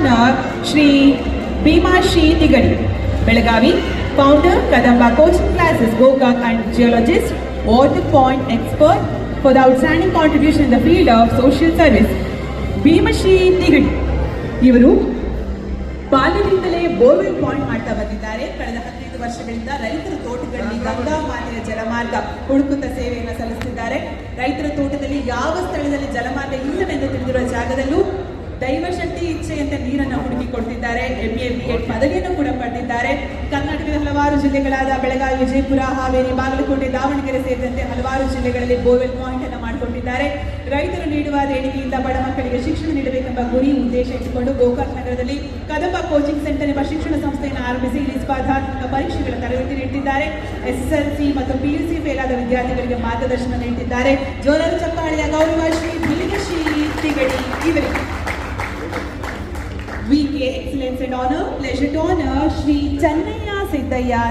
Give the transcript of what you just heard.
honor Shri Bhimashi Tigadi, Belagavi, founder Kadamba Coaching Classes, Gokak and geologist, water point expert for the outstanding contribution in the field of social service. Bhimashi Tigadi ಇವರು ಬಾಲ್ಯದಿಂದಲೇ borewell point ಮಾಡ್ತಾ ಬಂದಿದ್ದಾರೆ. ಕಳೆದ 15 ವರ್ಷಗಳಿಂದ ರೈತರ ತೋಟಗಳಲ್ಲಿ ಗಂಗಾ ಮಾತೆಯ ಜಲಮಾರ್ಗ ಹುಡುಕುತ್ತ ಸೇವೆಯನ್ನು ಸಲ್ಲಿಸುತ್ತಿದ್ದಾರೆ. ರೈತರ ತೋಟದಲ್ಲಿ ಯಾವ ಸ್ಥಳದಲ್ಲಿ ಜಲಮಾರ್ಗ ಇಲ್ಲವೆಂದು ತಿಳಿದಿರುವ ಜಾಗದಲ್ಲೂ ದೈವಶಕ್ತಿ ಇಚ್ಛೆಯಂತೆ ನೀರನ್ನು ಹುಡುಕಿಕೊಡ್ತಿದ್ದಾರೆ. MA BEd ಪದವಿಯನ್ನು ಕೂಡ ಪಡೆದಿದ್ದಾರೆ. ಕರ್ನಾಟಕದ ಹಲವಾರು ಜಿಲ್ಲೆಗಳಾದ ಬೆಳಗಾವಿ, ವಿಜಯಪುರ, ಹಾವೇರಿ, ಬಾಗಲಕೋಟೆ, ದಾವಣಗೆರೆ ಸೇರಿದಂತೆ ಹಲವಾರು ಜಿಲ್ಲೆಗಳಲ್ಲಿ ಬೋರ್ವೆಲ್ ಪಾಯಿಂಟ್ ಅನ್ನು ಮಾಡಿಕೊಂಡಿದ್ದಾರೆ. ರೈತರು ನೀಡುವ ದೇಣಿಗೆಯಿಂದ ಬಡ ಮಕ್ಕಳಿಗೆ ಶಿಕ್ಷಣ ನೀಡಬೇಕೆಂಬ ಗುರಿ ಉದ್ದೇಶ ಇಟ್ಟುಕೊಂಡು ಗೋಕಾಕ್ ನಗರದಲ್ಲಿ ಕದಂಬ ಕೋಚಿಂಗ್ ಸೆಂಟರ್ ಎಂಬ ಶಿಕ್ಷಣ ಸಂಸ್ಥೆಯನ್ನು ಆರಂಭಿಸಿ ಇಲ್ಲಿ ಸ್ಪರ್ಧಾತ್ಮಕ ಪರೀಕ್ಷೆಗಳ ತರಬೇತಿ ನೀಡುತ್ತಿದ್ದಾರೆ. SSLC ಮತ್ತು PUC ಫೇಲ್ ಆದ ವಿದ್ಯಾರ್ಥಿಗಳಿಗೆ ಮಾರ್ಗದರ್ಶನ ನೀಡುತ್ತಿದ್ದಾರೆ. ಜೋರಾದ ಚಪ್ಪಾಳೆಯ ಗೌರವ ಶ್ರೀ ಭೀಮಶ್ರೀ ತಿಗಡಿ ಇವರಿಗೆ. VK Excellence and Honor, pleasure to honor Shri Channaya Siddhaya.